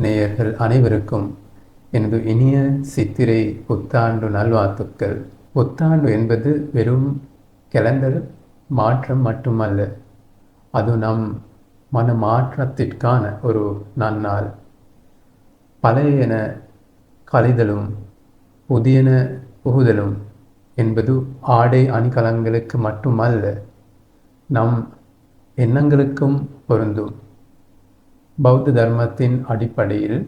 நேயர்கள் அனைவருக்கும் எனது இனிய சித்திரை புத்தாண்டு நல்வாழ்த்துக்கள். புத்தாண்டு என்பது வெறும் கேலண்டர் மாற்றம் மட்டுமல்ல, அது நம் மன மாற்றத்திற்கான ஒரு நன்னாள். பழையன கழிதலும் புதியன புகுதலும் என்பது ஆடை அணிகலன்களுக்கு மட்டுமல்ல, நம் எண்ணங்களுக்கும் பொருந்தும். பௌத்த தர்மத்தின் அடிப்படையில்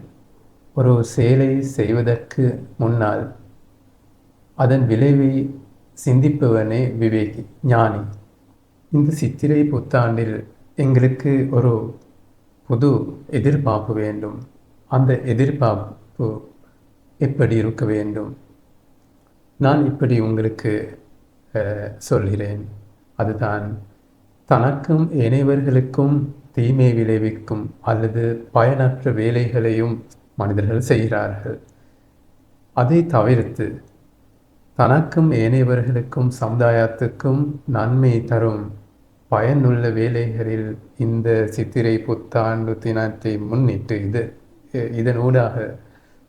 ஒரு செயலை செய்வதற்கு முன்னால் அதன் விளைவை சிந்திப்பவனே விவேகி, ஞானி. இந்த சித்திரை புத்தாண்டில் எங்களுக்கு ஒரு புது எதிர்பார்ப்பு வேண்டும். அந்த எதிர்பார்ப்பு எப்படி இருக்க வேண்டும்? நான் இப்படி உங்களுக்கு சொல்கிறேன். அதுதான், தனக்கும் ஏனையவர்களுக்கும் தீமை விளைவிக்கும் அல்லது பயனற்ற வேலைகளையும் மனிதர்கள் செய்கிறார்கள். அதை தவிர்த்து தனக்கும் ஏனையவர்களுக்கும் சமுதாயத்துக்கும் நன்மை தரும் பயனுள்ள வேலைகளில் இந்த சித்திரை புத்தாண்டு தினத்தை முன்னிட்டு இதனூடாக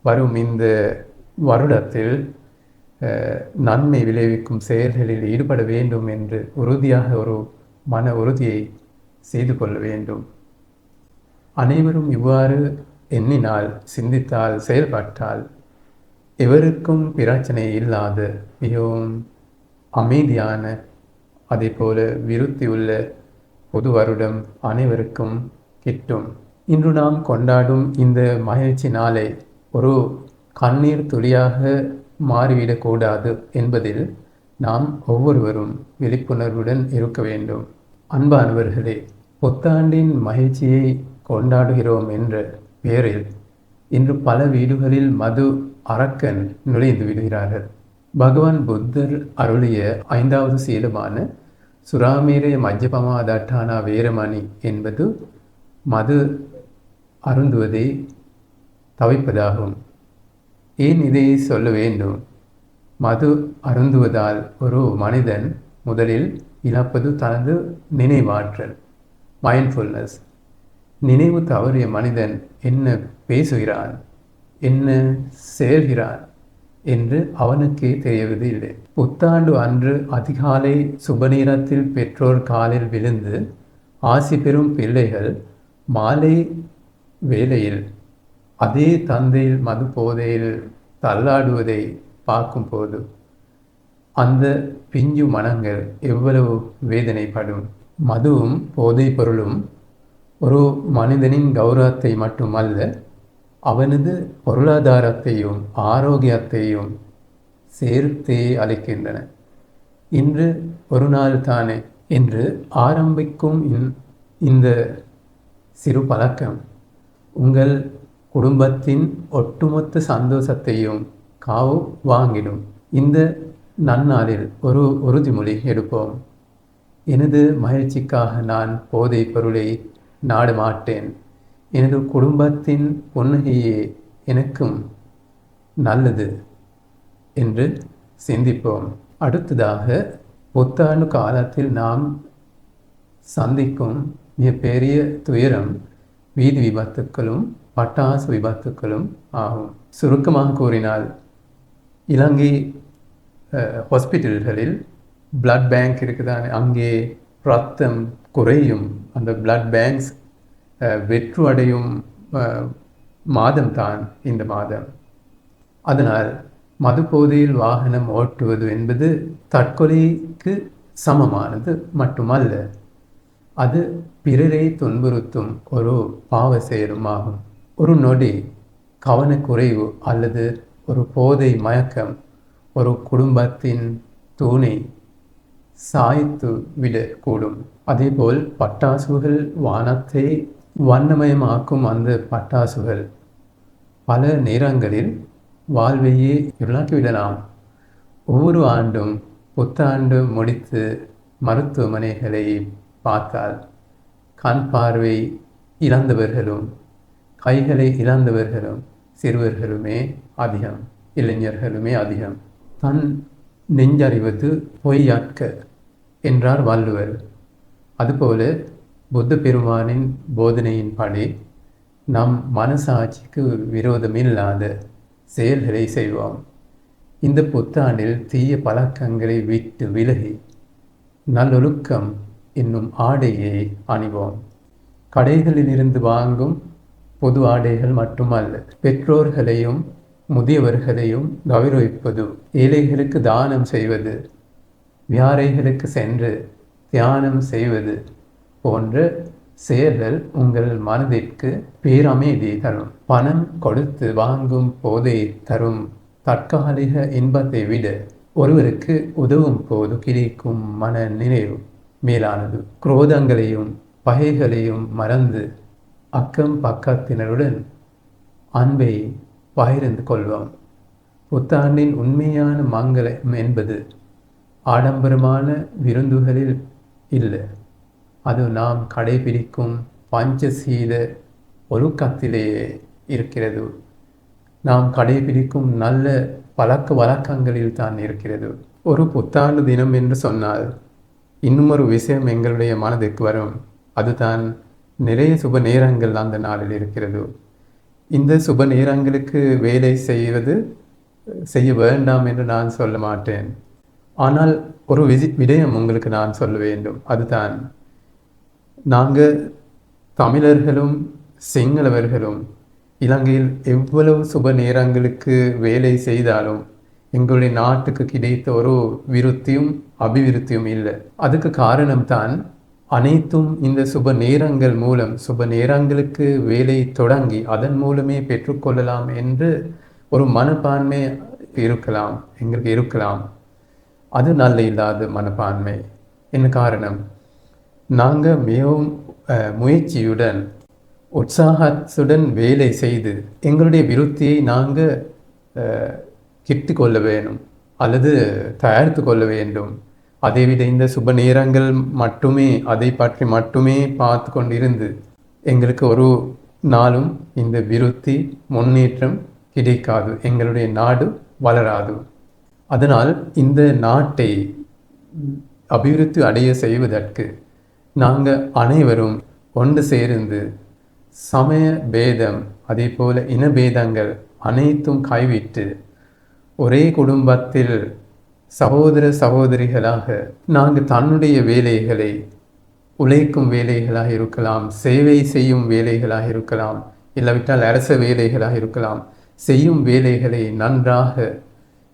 வரும் இந்த வருடத்தில் நன்மை விளைவிக்கும் செயல்களில் ஈடுபட வேண்டும் என்று உறுதியாக ஒரு மன உறுதியை செய்து கொள்ள வேண்டும். அனைவரும் இவ்வாறு எண்ணினால், சிந்தித்தால், செயல்பட்டால் எவருக்கும் பிரச்சனை இல்லாத மிகவும் அமைதியான, அதே போல விருத்தியுள்ள பொது வருடம் அனைவருக்கும் கிட்டும். இன்று நாம் கொண்டாடும் இந்த மகிழ்ச்சி நாளை ஒரு கண்ணீர் துளியாக மாறிவிடக்கூடாது என்பதில் நாம் ஒவ்வொருவரும் விழிப்புணர்வுடன் இருக்க வேண்டும். அன்பானவர்களே, புத்தாண்டின் மகிழ்ச்சியை கொண்டாடுகிறோம் என்ற பெயரில் இன்று பல வீடுகளில் மது அரக்கன் நுழைந்து விடுகிறார்கள். பகவான் புத்தர் அருளிய 5வது சீலமான சுராமேரே மஜ்ஜபமா தட்டானா வேரமணி என்பது மது அருந்துவதை தவிப்பதாகும். ஏன் இதை சொல்ல வேண்டும்? மது அருந்துவதால் ஒரு மனிதன் முதலில் இழப்பது தனது நினைவாற்றல், மைண்ட்ஃபுல்னஸ். நினைவு தவறிய மனிதன் என்ன பேசுகிறான், என்ன செயல்கிறான் என்று அவனுக்கே தெரியவதில்லை. புத்தாண்டு அன்று அதிகாலை சுபநேரத்தில் பெற்றோர் காலில் விழுந்து ஆசி பெறும் பிள்ளைகள் மாலை வேளையில் அதே தந்தையில் மது போதையில் தள்ளாடுவதை பார்க்கும்போது அந்த பிஞ்சு மனங்கள் எவ்வளவு வேதனைப்படும். மதுவும் போதை பொருளும் ஒரு மனிதனின் கௌரவத்தை மட்டுமல்ல, அவனது பொருளாதாரத்தையும் ஆரோக்கியத்தையும் சேர்த்தே அளிக்கின்றன. இன்று ஒரு நாள் தானே என்று ஆரம்பிக்கும் இந்த சிறு பழக்கம் உங்கள் குடும்பத்தின் ஒட்டுமொத்த சந்தோஷத்தையும் காவு வாங்கிடும். இந்த நன்னாளில் ஒரு உறுதிமொழி எடுப்போம். எனது மகிழ்ச்சிக்காக நான் போதை பொருளை நாட மாட்டேன். எனது குடும்பத்தின் புன்னகையே எனக்கும் நல்லது என்று சிந்திப்போம். அடுத்ததாக, புத்தாண்டு காலத்தில் நாம் சந்திக்கும் மிகப்பெரிய துயரம் வீதி விபத்துக்களும் பட்டாசு விபத்துக்களும் ஆகும். சுருக்கமாக கூறினால், இலங்கை ஹாஸ்பிட்டல்களில் பிளட் பேங்க் இருக்குதானே, அங்கே ரத்தம் குறையும், அந்த பிளட் பேங்க்ஸ் வெற்று அடையும் மாதம்தான் இந்த மாதம். அதனால் மது போதையில் வாகனம் ஓட்டுவது என்பது தற்கொலைக்கு சமமானது மட்டுமல்ல, அது பிறரை துன்புறுத்தும் ஒரு பாவ செயலுமாகும். ஒரு நொடி கவனக்குறைவு அல்லது ஒரு போதை மயக்கம் ஒரு குடும்பத்தின் தூணை சாய்த்து விடக்கூடும். அதேபோல் பட்டாசுகள் வானத்தை வண்ணமயமாக்கும். அந்த பட்டாசுகள் பல நேரங்களில் வாழ்வையே இருளாக்கிவிடலாம். ஒவ்வொரு ஆண்டும் புத்தாண்டு முடித்து மருத்துவமனைகளை பார்த்தால் கண் பார்வை இழந்தவர்களும் கைகளை இழந்தவர்களும் சிறுவர்களுமே அதிகம், இளைஞர்களுமே அதிகம். தன் நெஞ்சறிவது பொய்யாட்க என்றார் வள்ளுவர். அதுபோல புத்த பெருமானின் போதனையின்படி நம் மனசாட்சிக்கு விரோதமில்லாத செயல்களை செய்வோம். இந்த புத்தாண்டில் தீய பழக்கங்களை விட்டு விலகி நல்லொழுக்கம் என்னும் ஆடையை அணிவோம். கடைகளிலிருந்து வாங்கும் பொது ஆடைகள் மட்டுமல்ல, பெற்றோர்களையும் முதியவர்களையும் கௌரவிப்பது, ஏழைகளுக்கு தானம் செய்வது, வியாரைகளுக்கு சென்று தியானம் செய்வது போன்ற செயல்கள் உங்கள் மனதிற்கு பேரமைதி தரும். பணம் கொடுத்து வாங்கும் போதை தரும் தற்காலிக இன்பத்தை விட ஒருவருக்கு உதவும் போது கிடைக்கும் மன நிறைவு மேலானது. குரோதங்களையும் பகைகளையும் மறந்து அக்கம் பக்கத்தினருடன் அன்பை பகிர்ந்து கொள்வோம். புத்தாண்டின் உண்மையான மங்களம் என்பது ஆடம்பரமான விருந்துகளில் இல்லை, அது நாம் கடைபிடிக்கும் பஞ்சசீல ஒழுக்கத்திலேயே இருக்கிறது. நாம் கடைபிடிக்கும் நல்ல பழக்க வழக்கங்களில் தான் இருக்கிறது. ஒரு புத்தாண்டு தினம் என்று சொன்னால் இன்னும் ஒரு விஷயம் எங்களுடைய மனதிற்கு வரும். அதுதான் நிறைய சுப நேரங்கள் அந்த நாளில் இருக்கிறது. இந்த சுப நேரங்களுக்கு வேலை செய்ய வேண்டாம் என்று நான் சொல்ல மாட்டேன். ஆனால் ஒரு விடயம் உங்களுக்கு நான் சொல்ல வேண்டும். அதுதான், நாங்கள் தமிழர்களும் சிங்களவர்களும் இலங்கையில் எவ்வளவு சுப நேரங்களுக்கு வேலை செய்தாலும் எங்களுடைய நாட்டுக்கு கிடைத்த ஒரு விருத்தியும் அபிவிருத்தியும் இல்லை. அதுக்கு காரணம்தான் அனைத்தும் இந்த சுப நேரங்கள் மூலம், சுப நேரங்களுக்கு வேலை தொடங்கி அதன் மூலமே பெற்றுக்கொள்ளலாம் என்று ஒரு மனப்பான்மை எங்களுக்கு இருக்கலாம். அது நல்ல இல்லாத மனப்பான்மை. என்ன காரணம்? நாங்கள் மிகவும் முயற்சியுடன் உற்சாகத்துடன் வேலை செய்து எங்களுடைய விருத்தியை நாங்கள் கிட்டு கொள்ள வேணும் அல்லது தயாரித்து கொள்ள வேண்டும். அதைவிட இந்த சுப நேரங்கள் மட்டுமே அதை பற்றி மட்டுமே பார்த்து கொண்டிருந்து எங்களுக்கு ஒரு நாளும் இந்த விருத்தி முன்னேற்றம் கிடைக்காது, எங்களுடைய நாடு வளராது. அதனால் இந்த நாட்டை அபிவிருத்தி அடைய செய்வதற்கு நாங்கள் அனைவரும் ஒன்று சேர்ந்து சமய பேதம் அதே போல இனபேதங்கள் அனைத்தும் கைவிட்டு ஒரே குடும்பத்தில் சகோதர சகோதரிகளாக நாங்கள் தன்னுடைய வேலைகளை, உழைக்கும் வேலைகளாக இருக்கலாம், சேவை செய்யும் வேலைகளாக இருக்கலாம், இல்லாவிட்டால் அரச வேலைகளாக இருக்கலாம், செய்யும் வேலைகளை நன்றாக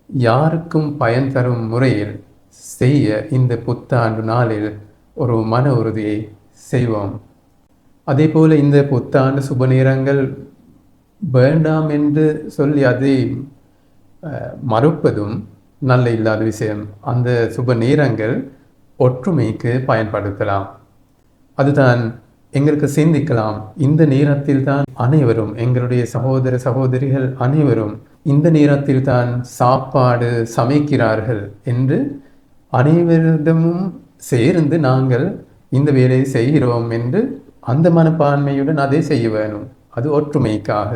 யாருக்கும் பயன் தரும் முறையில் செய்ய இந்த புத்தாண்டு நாளில் ஒரு மன உறுதியை செய்வோம். அதே போல் இந்த புத்தாண்டு சுப நேரங்கள் வேண்டாம் என்று சொல்லி அதை மறுப்பதும் நல்ல இல்லாத விஷயம். அந்த சுப நேரங்கள் ஒற்றுமைக்கு பயன்படுத்தலாம். அதுதான் எங்களுக்கு சிந்திக்கலாம், இந்த நேரத்தில் தான் அனைவரும், எங்களுடைய சகோதர சகோதரிகள் அனைவரும் இந்த நேரத்தில் தான் சாப்பாடு சமைக்கிறார்கள் என்று அனைவரிடமும் சேர்ந்து நாங்கள் இந்த வேலையை செய்கிறோம் என்று அந்த மனப்பான்மையுடன் அதை செய்ய வேணும். அது ஒற்றுமைக்காக.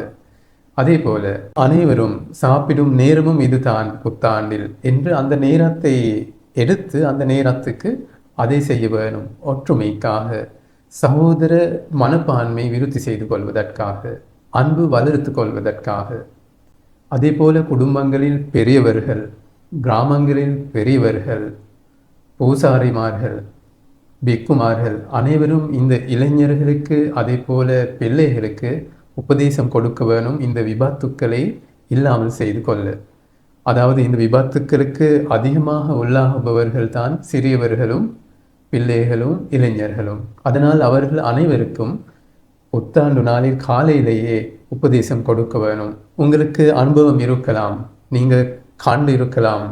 அதே போல அனைவரும் சாப்பிடும் நேரமும் இதுதான் புத்தாண்டில் என்று அந்த நேரத்தை எடுத்து அந்த நேரத்துக்கு அதை செய்ய வேணும். ஒற்றுமைக்காக, சகோதர மனப்பான்மை விருத்தி செய்து கொள்வதற்காக, அன்பு வளர்த்து கொள்வதற்காக. அதே போல குடும்பங்களில் பெரியவர்கள், கிராமங்களில் பெரியவர்கள், பூசாரிமார்கள், பிக்குமார்கள் அனைவரும் இந்த இளைஞர்களுக்கு அதே போல பிள்ளைகளுக்கு உபதேசம் கொடுக்க வேணும், இந்த விபத்துக்களை இல்லாமல் செய்து கொள்ள. அதாவது இந்த விபத்துக்களுக்கு அதிகமாக உள்ளாகுபவர்கள் தான் சிறியவர்களும் பிள்ளைகளும் இளைஞர்களும். அதனால் அவர்கள் அனைவருக்கும் புத்தாண்டு நாளில் காலையிலேயே உபதேசம் கொடுக்க வேணும். உங்களுக்கு அனுபவம் இருக்கலாம், நீங்கள் கண்டு இருக்கலாம்,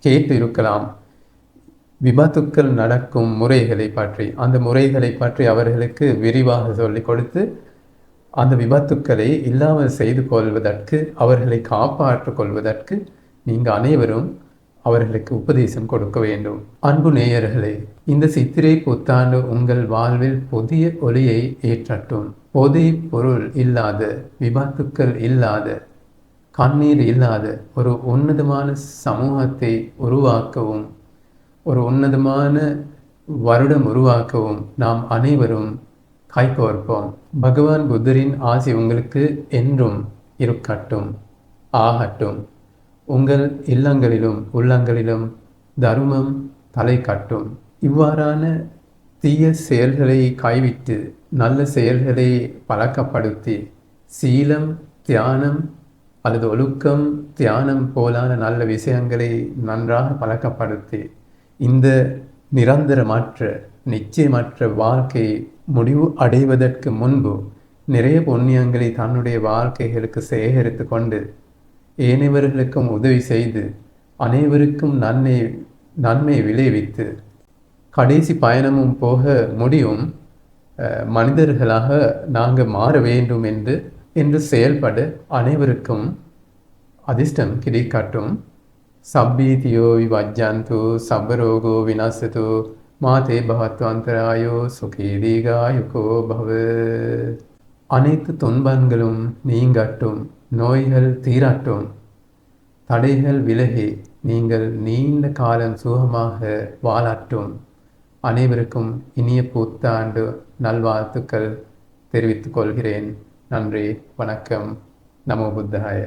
கேட்டு இருக்கலாம், விபத்துக்கள் நடக்கும் முறைகளை பற்றி. அந்த முறைகளை பற்றி அவர்களுக்கு விரிவாக சொல்லிக் கொடுத்து அந்த விபத்துக்களை இல்லாமல் செய்து கொள்வதற்கு, அவர்களை காப்பாற்றிக் கொள்வதற்கு நீங்கள் அனைவரும் அவர்களுக்கு உபதேசம் கொடுக்க வேண்டும். அன்பு நேயர்களே, இந்த சித்திரை புத்தாண்டு உங்கள் வாழ்வில் புதிய ஒளியை ஏற்றட்டும். போதை பொருள் இல்லாத, விபத்துக்கள் இல்லாத, கண்ணீர் இல்லாத ஒரு உன்னதமான சமூகத்தை உருவாக்கவும், ஒரு உன்னதமான வருடம் உருவாக்கவும் நாம் அனைவரும் கைகோர்ப்போம். பகவான் புத்தரின் ஆசி உங்களுக்கு என்றும் இருக்கட்டும், ஆகட்டும். உங்கள் இல்லங்களிலும் உள்ளங்களிலும் தருமம் தலை கட்டும். இவ்வாறான தீய செயல்களை கைவிட்டு நல்ல செயல்களை பழக்கப்படுத்தி சீலம், தியானம் அல்லது ஒழுக்கம், தியானம் போலான நல்ல விஷயங்களை நன்றாக பழக்கப்படுத்தி இந்த நிரந்தரமற்ற நிச்சயமற்ற வாழ்க்கை முடிவு அடைவதற்கு முன்பு நிறைய புண்ணியங்களை தன்னுடைய வாழ்க்கைகளுக்கு சேகரித்து கொண்டு ஏனையவர்களுக்கும் உதவி செய்து அனைவருக்கும் நன்மை விளைவித்து கடைசி பயணமும் போக முடியும் மனிதர்களாக நாங்கள் மாற வேண்டும் என்று செயல்பட அனைவருக்கும் அதிர்ஷ்டம் கிடைக்கட்டும். சப்பீதியோ விவஜ்ஜந்து சப்பரோகோ வினசது மாதே பகத்வந்தராயோ சுகி தீகாயுகோ பவ. அனைத்து துன்பங்களும் நீங்கட்டும், நோய்கள் தீரட்டும், தடைகள் விலகி நீங்கள் நீண்ட காலம் சுகமாக வாழட்டும். அனைவருக்கும் இனிய புத்தாண்டு நல்வாழ்த்துக்கள் தெரிவித்துக் கொள்கிறேன். நன்றி, வணக்கம். நமோ புத்தாய.